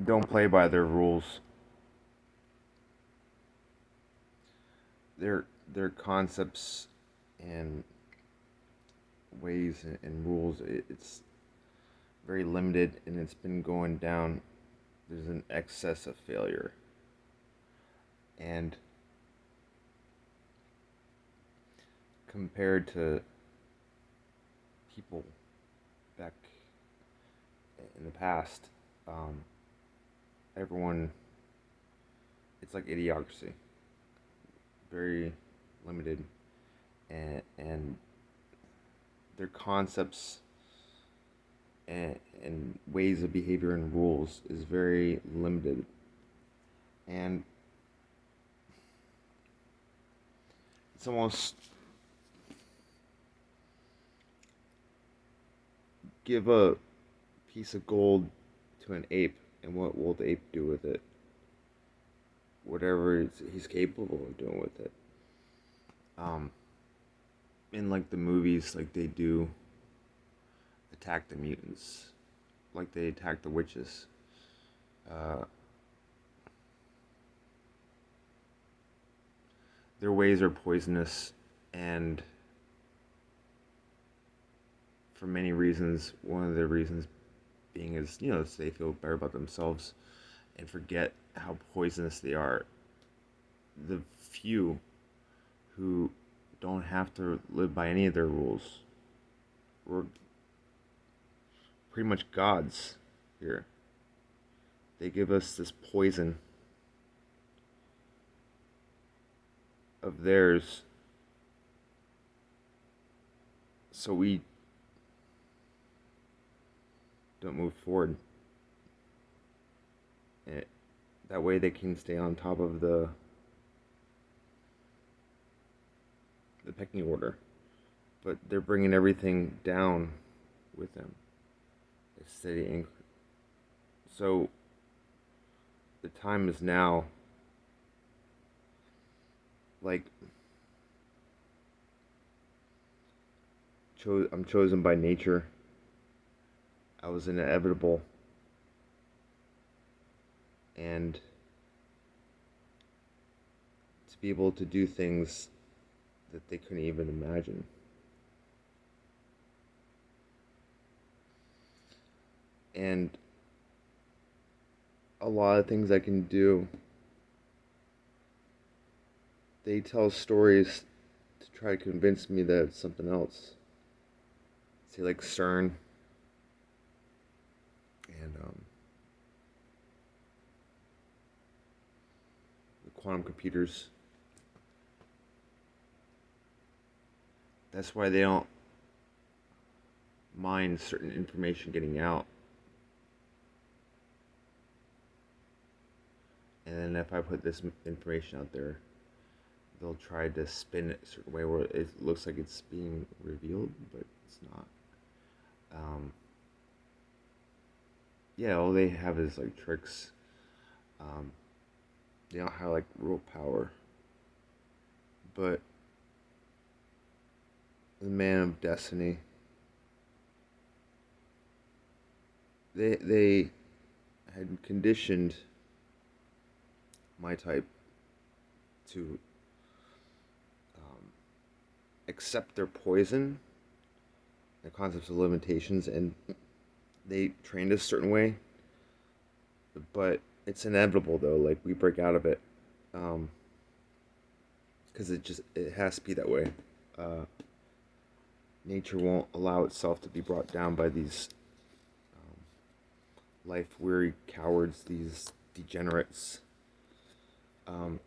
don't play by their rules. Their their concepts and ways and rules, it's very limited, and it's been going down. There's an excess of failure, and compared to people back in the past, um, everyone, it's like idiocracy, very limited, and their concepts and ways of behavior and rules is very limited, and it's almost give a piece of gold to an ape, and what will the ape do with it? Whatever he's capable of doing with it. Um, in like the movies, like they do attack the mutants, like they attack the witches. Uh, their ways are poisonous, and for many reasons, one of the reasons being is so they feel better about themselves and forget how poisonous they are. The few who don't have to live by any of their rules were pretty much gods here. They give us this poison of theirs so we don't move forward. And that way they can stay on top of the pecking order. But they're bringing everything down with them. It's steady increase. So the time is now. Like, I'm chosen by nature. I was inevitable, and to be able to do things that they couldn't even imagine. And a lot of things I can do, they tell stories to try to convince me that it's something else. Say, like CERN and the quantum computers. That's why they don't mind certain information getting out. And then if I put this information out there, they'll try to spin it a certain way where it looks like it's being revealed, but it's not. Um, yeah, all they have is like tricks. Um, they don't have like real power. But the man of destiny, they had conditioned my type to accept their poison, the concepts of limitations, and they trained us a certain way. But it's inevitable though. Like we break out of it, because it has to be that way. Uh, Nature won't allow itself to be brought down by these life weary cowards, these degenerates. Um,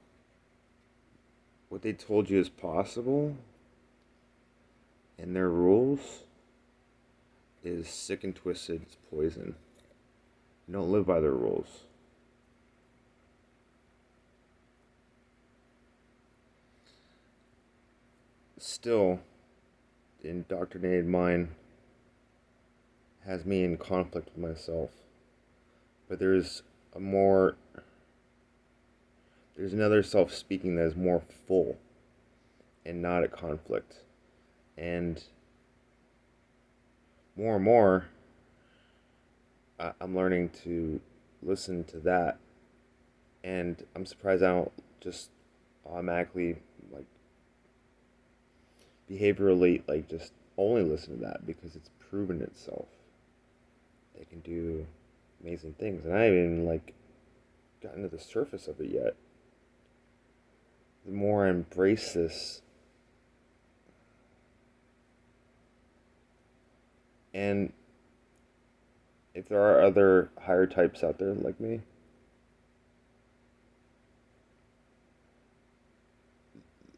what they told you is possible and their rules is sick and twisted. It's poison. You don't live by their rules. Still, the indoctrinated mind has me in conflict with myself. But there's another self speaking that is more full and not at conflict. And more and more, I'm learning to listen to that, and I'm surprised I don't just automatically like behaviorally like just only listen to that because it's proven itself. They can do amazing things, and I haven't even like gotten to the surface of it yet. The more I embrace this, and if there are other higher types out there like me,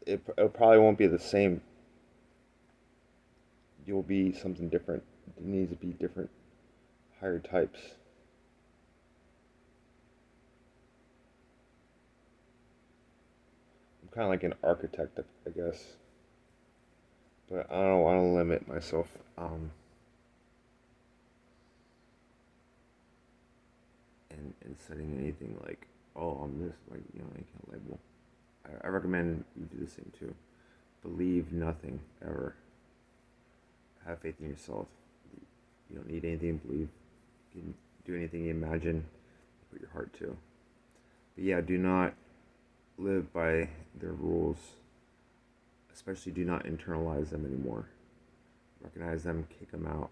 it probably won't be the same. You'll be something different. It needs to be different higher types. I'm kind of like an architect, I guess, but I don't want to limit myself. And setting anything like, oh, I'm this, like, I can't label. I recommend you do the same too. Believe nothing ever. Have faith in yourself. You don't need anything to believe. You can do anything you imagine, you put your heart to. But yeah, do not live by their rules. Especially do not internalize them anymore. Recognize them, kick them out.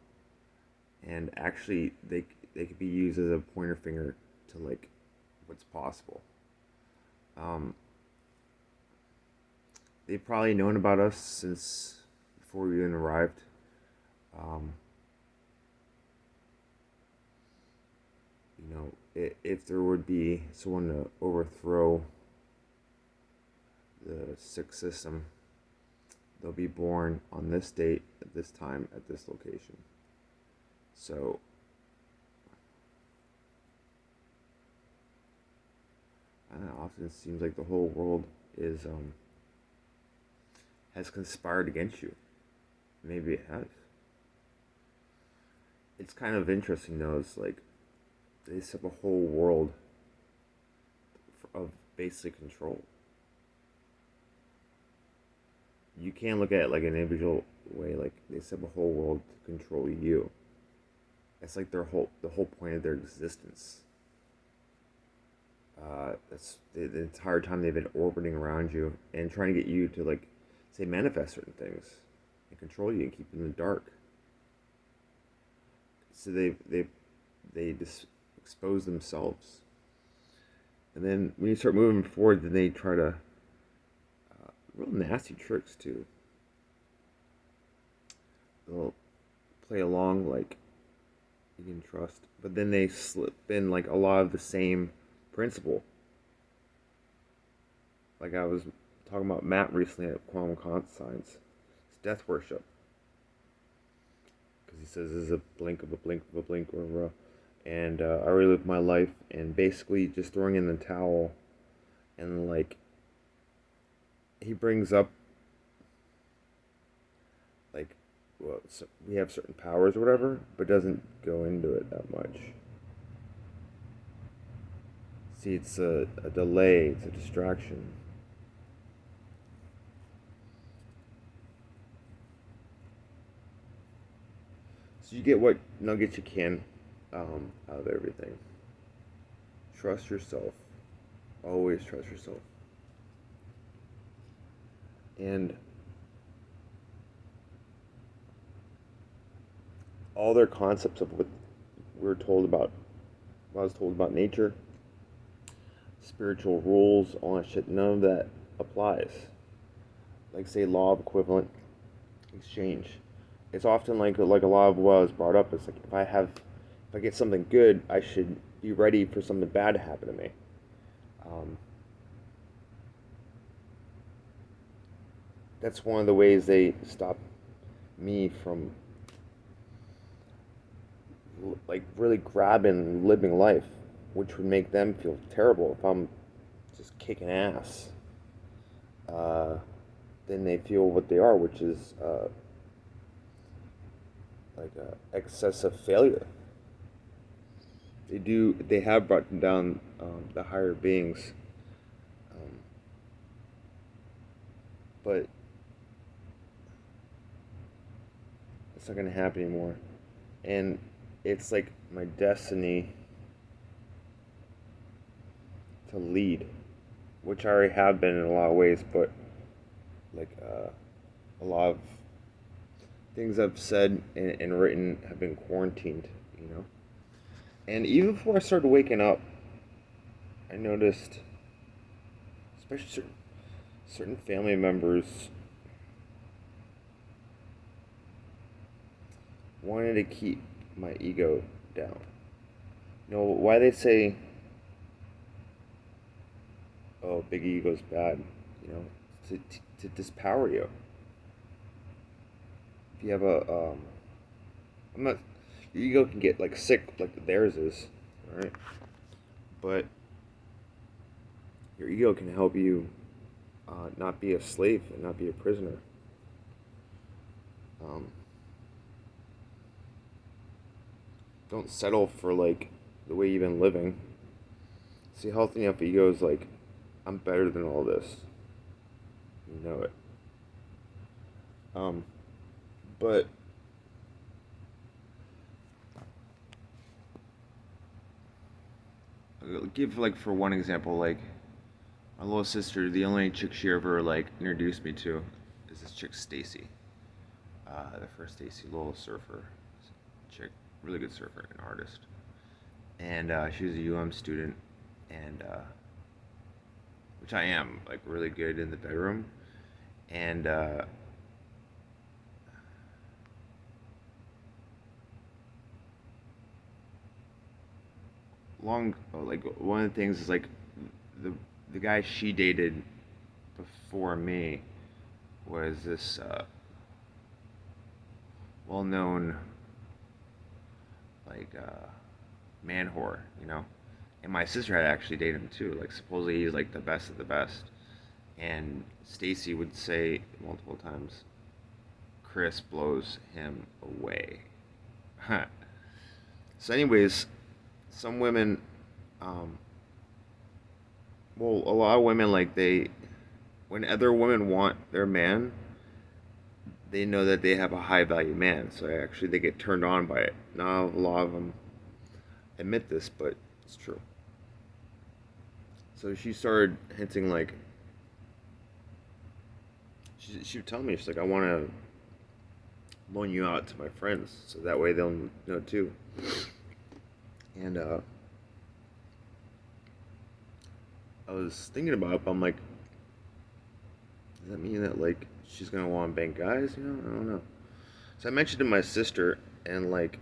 And actually, they could be used as a pointer finger to like what's possible. Um, they've probably known about us since before we even arrived. Um, if there would be someone to overthrow the sixth system, they'll be born on this date, at this time, at this location. So, often it seems like the whole world is has conspired against you. Maybe it has. It's kind of interesting though. It's like they set up a whole world of basic control. You can't look at it like an individual way. Like they set up a whole world to control you. That's like the whole point of their existence. That's the entire time they've been orbiting around you and trying to get you to like say manifest certain things and control you and keep you in the dark. So they just expose themselves, and then when you start moving forward, then they try to real nasty tricks too. They'll play along like you can trust, but then they slip in like a lot of the same principle. Like I was talking about Matt recently at Quantum Conscience, it's death worship, because he says this is a blink of a blink of a blink or and I relive my life and basically just throwing in the towel, and like he brings up like, well, so we have certain powers or whatever, but doesn't go into it that much. See, it's a delay, it's a distraction. So you get what nuggets you can out of everything. Trust yourself. Always trust yourself. And all their concepts of what we're told about, what I was told about nature, spiritual rules, all that shit, none of that applies. Like say law of equivalent exchange. It's often like a lot of what was brought up. It's like if I get something good, I should be ready for something bad to happen to me. Um, that's one of the ways they stop me from like really grabbing living life, which would make them feel terrible if I'm just kicking ass. Uh, then they feel what they are, which is like excessive failure. They have brought down the higher beings, um, but it's not gonna happen anymore. And it's like my destiny to lead, which I already have been in a lot of ways, but like a lot of things I've said and written have been quarantined, you know. And even before I started waking up, I noticed, especially certain family members wanted to keep my ego down. You know why they say, "Oh, big ego's bad," you know, to dispower you. If you have I'm not, your ego can get like sick like theirs is, right? But your ego can help you not be a slave and not be a prisoner. Um, don't settle for like the way you've been living. See, healthy enough ego is like, I'm better than all this. You know it. Um, but give like for one example, like my little sister, the only chick she ever like introduced me to is this chick Stacy. The first Stacy, little surfer chick, really good surfer and artist. And she was a student, and which I am like really good in the bedroom. And like one of the things is like the the guy she dated before me was this well known like man whore, you know. And my sister had actually dated him too. Like supposedly he's like the best of the best. And Stacy would say multiple times, Chris blows him away. So, anyways, some women, um, well, a lot of women like when other women want their man, they know that they have a high value man. So actually, they get turned on by it. Not a lot of them admit this, but it's true. So she started hinting like she would tell me she's like I want to loan you out to my friends so that way they'll know too. And I was thinking about it, but I'm like, does that mean that like she's gonna want to bang guys? You know, I don't know. So I mentioned to my sister, and like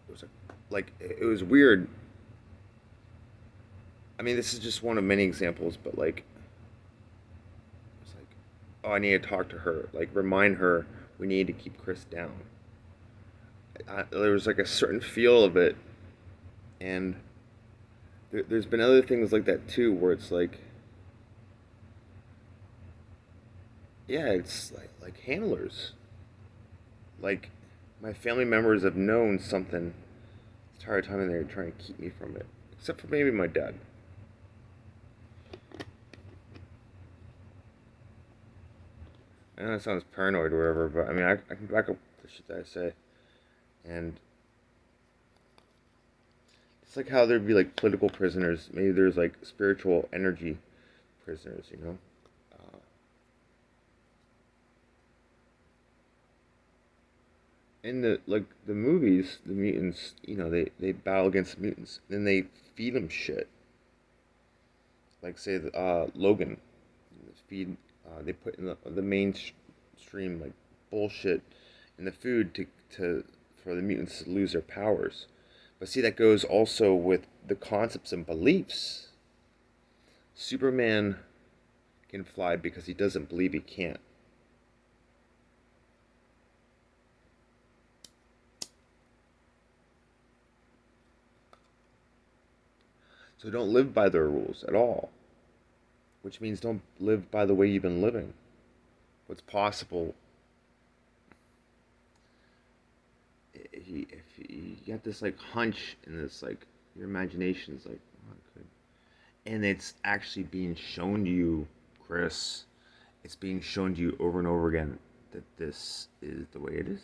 it was like it was weird. I mean, this is just one of many examples, but like it's like, oh, I need to talk to her. Like remind her we need to keep Chris down. There was like a certain feel of it, and there's been other things like that too, where it's like, yeah, it's like handlers. Like my family members have known something the entire time, and they're trying to keep me from it. Except for maybe my dad. I know that sounds paranoid or whatever, but I mean, I can back up the shit that I say. And it's like how there'd be like political prisoners. Maybe there's like spiritual energy prisoners, you know? Uh, in the movies, the mutants, you know, they battle against the mutants. Then they feed them shit. Like, say, Logan. Feed, they put in the mainstream, like, bullshit in the food for the mutants to lose their powers. But see, that goes also with the concepts and beliefs. Superman can fly because he doesn't believe he can't. So don't live by their rules at all, which means don't live by the way you've been living. What's possible if you get this like hunch and this like your imagination's like, oh, I could, and it's actually being shown to you, Chris. It's being shown to you over and over again that this is the way it is.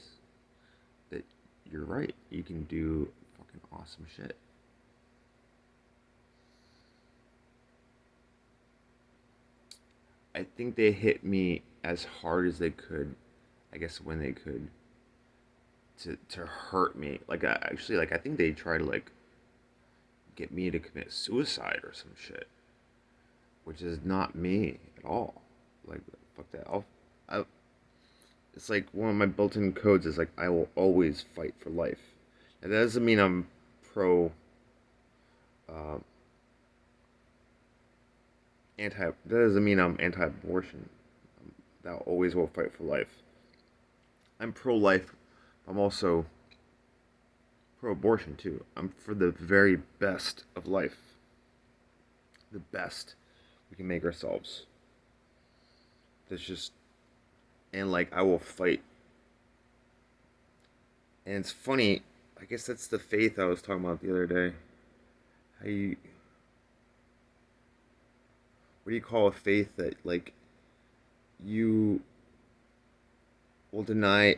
That you're right. You can do fucking awesome shit. I think they hit me as hard as they could, I guess when they could, to hurt me. Like actually, like I think they tried to like get me to commit suicide or some shit, which is not me at all. Like fuck that. I, it's like one of my built-in codes is like I will always fight for life. And that doesn't mean I'm pro uh, anti. That doesn't mean I'm anti-abortion. That always will fight for life. I'm pro-life. I'm also pro-abortion too. I'm for the very best of life. The best we can make ourselves. There's just and like I will fight. And it's funny. I guess that's the faith I was talking about the other day. How you what do you call a faith that like you will deny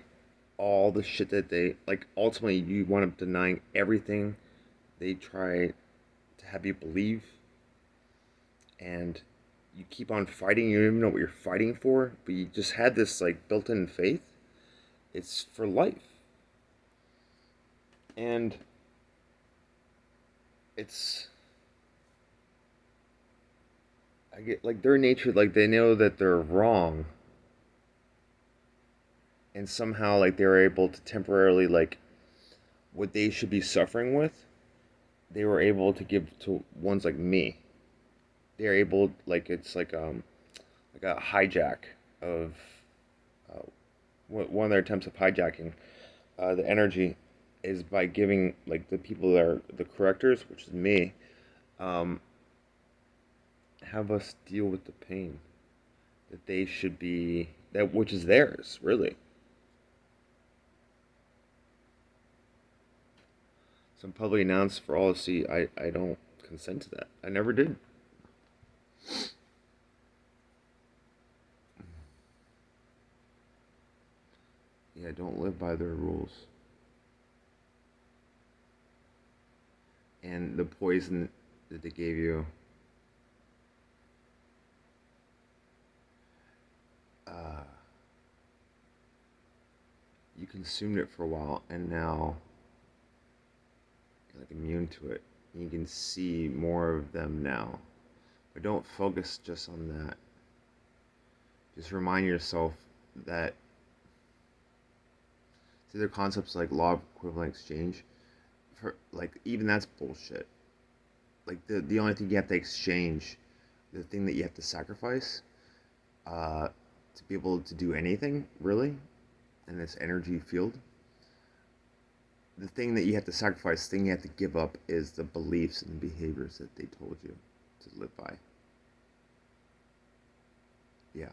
all the shit that they like ultimately you wind up denying everything they try to have you believe and you keep on fighting, you don't even know what you're fighting for, but you just had this like built-in faith. It's for life. And it's I get like their nature, like they know that they're wrong and somehow like they're able to temporarily like what they should be suffering with, they were able to give to ones like me. They're able like it's like a hijack of uh, one of their attempts of hijacking the energy is by giving like the people that are the correctors, which is me, um, have us deal with the pain that they should be that which is theirs really. Some publicly announced for all to see. I don't consent to that. I never did. Yeah, don't live by their rules. And the poison that they gave you, uh, you consumed it for a while, and now you're like immune to it. You can see more of them now, but don't focus just on that. Just remind yourself that see their concepts like law of equivalent exchange. For like even that's bullshit. Like the only thing you have to exchange, the thing that you have to sacrifice, uh, to be able to do anything really, in this energy field. The thing that you have to sacrifice, the thing you have to give up, is the beliefs and behaviors that they told you to live by. Yeah.